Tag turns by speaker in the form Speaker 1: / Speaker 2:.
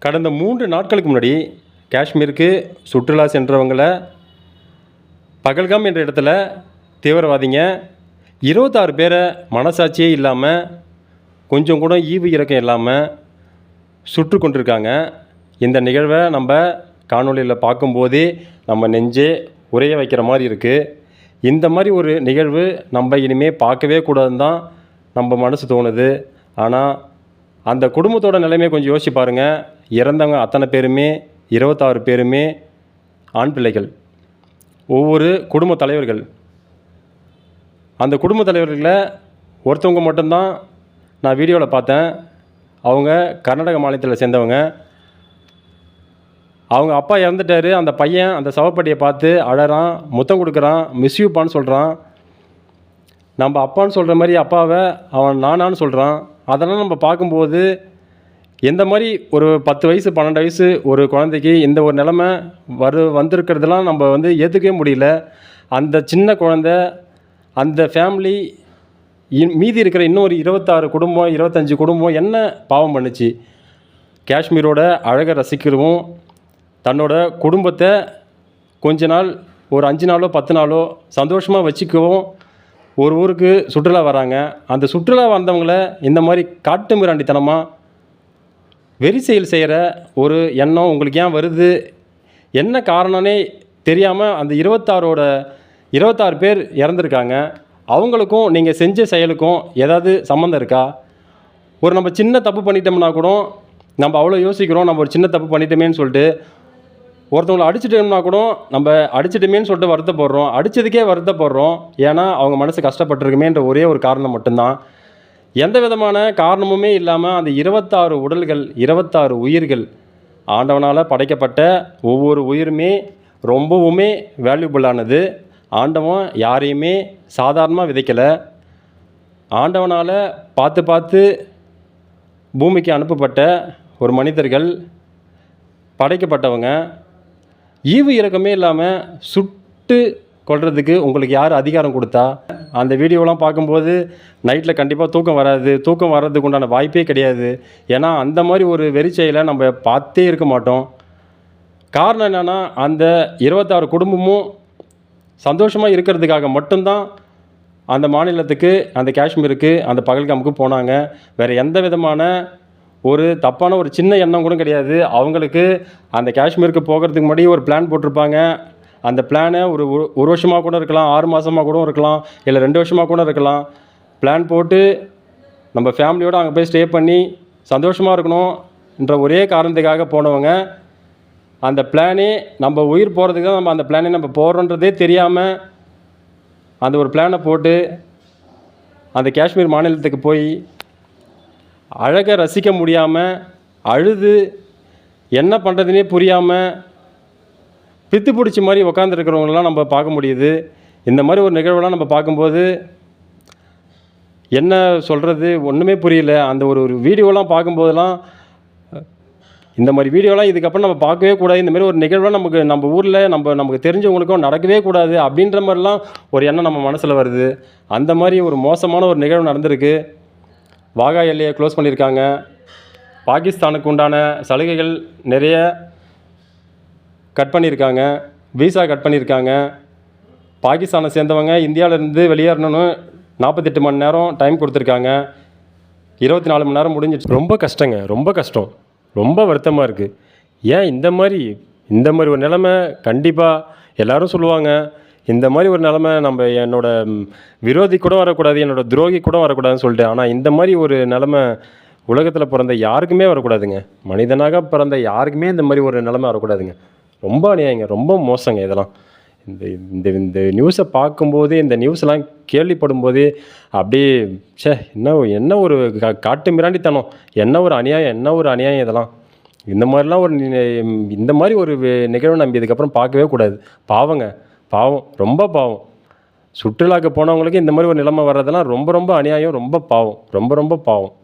Speaker 1: கடந்த 3 நாட்களுக்கு முன்னாடி காஷ்மீருக்கு சுற்றுலா சென்றவங்கள பகல்காம் என்ற இடத்துல தீவிரவாதிங்க 26 பேரை மனசாட்சியே இல்லாமல் கொஞ்சம் கூட ஈவு இரக்கம் இல்லாமல் சுட்டு கொண்டிருக்காங்க. இந்த நிகழ்வை நம்ம காணொலியில் பார்க்கும்போதே நம்ம நெஞ்சே உறைய வைக்கிற மாதிரி இருக்குது. இந்த மாதிரி ஒரு நிகழ்வு நம்ம இனிமேல் பார்க்கவே கூடாதுன்னு தான் நம்ம மனசு தோணுது. ஆனால் அந்த குடும்பத்தோட நிலைமையை கொஞ்சம் யோசிச்சு பாருங்கள். இறந்தவங்க அத்தனை பேருமே 26 பேருமே ஆண் பிள்ளைகள், ஒவ்வொரு குடும்ப தலைவர்கள். அந்த குடும்ப தலைவர்களில் ஒருத்தவங்க மட்டும்தான் நான் வீடியோவில் பார்த்தேன். அவங்க கர்நாடக மாநிலத்தில் சேர்ந்தவங்க. அவங்க அப்பா இறந்துட்டார். அந்த பையன் அந்த சவப்பட்டியை பார்த்து அழறான், முத்தம் கொடுக்குறான், மிஸ்யூப்பான்னு சொல்கிறான். நம்ம அப்பான்னு சொல்கிற மாதிரி அப்பாவை அவன் நானான்னு சொல்கிறான். அதெல்லாம் நம்ம பார்க்கும்போது எந்த மாதிரி ஒரு 10 வயசு 12 வயசு ஒரு குழந்தைக்கு இந்த ஒரு நிலைமை வந்திருக்கிறதுலாம் நம்ம ஏற்றுக்கவே முடியல. அந்த சின்ன குழந்தை, அந்த ஃபேமிலி, மீதி இருக்கிற இன்னொரு 26 குடும்பம் 25 குடும்பம் என்ன பாவம் பண்ணுச்சு? காஷ்மீரோட அழகை ரசிக்கிறவும் தன்னோட குடும்பத்தை கொஞ்ச நாள், ஒரு 5 நாளோ 10 நாளோ சந்தோஷமாக வச்சுக்கவும் ஒரு ஊருக்கு சுற்றுலா வராங்க. அந்த சுற்றுலா வந்தவங்கள இந்த மாதிரி காட்டு மிராண்டித்தனமாக வெறி செயல் செய்கிற ஒரு எண்ணம் உங்களுக்கு ஏன் வருது? என்ன காரணம்னே தெரியாமல் அந்த 26 பேர் இறந்துருக்காங்க. அவங்களுக்கும் நீங்கள் செஞ்ச செயலுக்கும் ஏதாவது சம்மந்தம் இருக்கா? ஒரு நம்ம சின்ன தப்பு பண்ணிட்டோம்னா கூட நம்ம அவ்வளோ யோசிக்கிறோம். நம்ம ஒரு சின்ன தப்பு பண்ணிட்டோமேன்னு சொல்லிட்டு ஒருத்தவங்களை அடிச்சிட்டோம்னா கூட நம்ம அடிச்சிட்டோமேன்னு சொல்லிட்டு வருத்தப்படுறோம். அடித்ததுக்கே வருத்தப்படுறோம். ஏன்னா அவங்க மனசு கஷ்டப்பட்டுருக்குமேன்ற ஒரே ஒரு காரணம் மட்டும்தான். எந்த விதமான காரணமுமே இல்லாமல் அந்த 26 உடல்கள், 26 உயிர்கள், ஆண்டவனால் படைக்கப்பட்ட ஒவ்வொரு உயிருமே ரொம்பவுமே வேல்யூபுல்லானது. ஆண்டவன் யாரையுமே சாதாரணமாக விதைக்கலை. ஆண்டவனால் பார்த்து பார்த்து பூமிக்கு அனுப்பப்பட்ட ஒரு மனிதர்கள், படைக்கப்பட்டவங்க. ஈவு இரக்கமே இல்லாமல் சுட்டு கொல்றதுக்கு உங்களுக்கு யார் அதிகாரம் கொடுத்தா? அந்த வீடியோலாம் பார்க்கும்போது நைட்டில் கண்டிப்பாக தூக்கம் வராது. தூக்கம் வர்றதுக்கு உண்டான வாய்ப்பே கிடையாது. ஏன்னா அந்த மாதிரி ஒரு வெறிச்செயலை நம்ம பார்த்தே இருக்க மாட்டோம். காரணம் என்னென்னா, அந்த 26 குடும்பமும் சந்தோஷமாக இருக்கிறதுக்காக மட்டும்தான் அந்த மாநிலத்துக்கு, அந்த காஷ்மீருக்கு, அந்த பகல்காமுக்கு போனாங்க. வேறு எந்த விதமான ஒரு தப்பான ஒரு சின்ன எண்ணம் கூட கிடையாது. அவங்களுக்கு அந்த காஷ்மீருக்கு போகிறதுக்கு முன்னாடி ஒரு பிளான் போட்டிருப்பாங்க. அந்த பிளானை ஒரு வருஷமாக கூட இருக்கலாம், 6 மாதமாக கூட இருக்கலாம், இல்லை 2 வருஷமாக கூட இருக்கலாம். பிளான் போட்டு நம்ம ஃபேமிலியோடு அங்கே போய் ஸ்டே பண்ணி சந்தோஷமாக இருக்கணும்ன்ற ஒரே காரணத்துக்காக போனவங்க. அந்த பிளானே நம்ம உயிர் போகிறதுக்கு தான் நம்ம அந்த பிளானே நம்ம போடுறோன்றதே தெரியாமல் அந்த ஒரு பிளானை போட்டு அந்த காஷ்மீர் மாநிலத்துக்கு போய் அழகை ரசிக்க முடியாமல் அழுது என்ன பண்ணுறதுனே புரியாமல் பித்து பிடிச்ச மாதிரி உக்காந்துருக்கிறவங்களெலாம் நம்ம பார்க்க முடியுது. இந்த மாதிரி ஒரு நிகழ்வெல்லாம் நம்ம பார்க்கும்போது என்ன சொல்கிறது ஒன்றுமே புரியல. அந்த ஒரு வீடியோலாம் பார்க்கும்போதெல்லாம் இந்த மாதிரி வீடியோலாம் இதுக்கப்புறம் நம்ம பார்க்கவே கூடாது. இந்தமாரி ஒரு நிகழ்வாக நம்ம ஊரில் நமக்கு தெரிஞ்சவங்களுக்கும் நடக்கவே கூடாது அப்படின்ற மாதிரிலாம் ஒரு எண்ணம் நம்ம மனசில் வருது. அந்த மாதிரி ஒரு மோசமான ஒரு நிகழ்வு நடந்திருக்கு. வாகா எல்லையை க்ளோஸ் பண்ணியிருக்காங்க. பாகிஸ்தானுக்கு உண்டான சலுகைகள் நிறைய கட் பண்ணியிருக்காங்க. விசா கட் பண்ணியிருக்காங்க. பாகிஸ்தானை சேர்ந்தவங்க இந்தியாவிலேருந்து வெளியேறணும்னு 48 மணி நேரம் டைம் கொடுத்துருக்காங்க. 24 மணி நேரம் முடிஞ்சிடுச்சு. ரொம்ப கஷ்டங்க, ரொம்ப கஷ்டம், ரொம்ப வருத்தமாக இருக்குது. ஏன் இந்த மாதிரி ஒரு நிலைமை? கண்டிப்பாக எல்லோரும் சொல்லுவாங்க, இந்த மாதிரி ஒரு நிலைமை நம்ம என்னோடய விரோதி கூட வரக்கூடாது, என்னோடய துரோகி கூட வரக்கூடாதுன்னு சொல்லிட்டு. ஆனால் இந்த மாதிரி ஒரு நிலைமை உலகத்தில் பிறந்த யாருக்குமே வரக்கூடாதுங்க. மனிதனாக பிறந்த யாருக்குமே இந்த மாதிரி ஒரு நிலைமை வரக்கூடாதுங்க. ரொம்ப அநியாயங்க, ரொம்ப மோசங்க இதெல்லாம். இந்த நியூஸை பார்க்கும்போதே, இந்த நியூஸ்லாம் கேள்விப்படும் போதே அப்படியே என்ன ஒரு காட்டு மிராண்டித்தனம், என்ன ஒரு அநியாயம் இதெல்லாம். இந்த மாதிரி ஒரு நிகழ்வை நம்ம இதுக்கப்புறம் பார்க்கவே கூடாது. பாவம், ரொம்ப பாவம். சுற்றுலாவுக்கு போனவங்களுக்கு இந்த மாதிரி ஒரு நிலைமை வர்றதெல்லாம் ரொம்ப அநியாயம், ரொம்ப பாவம், ரொம்ப பாவம்.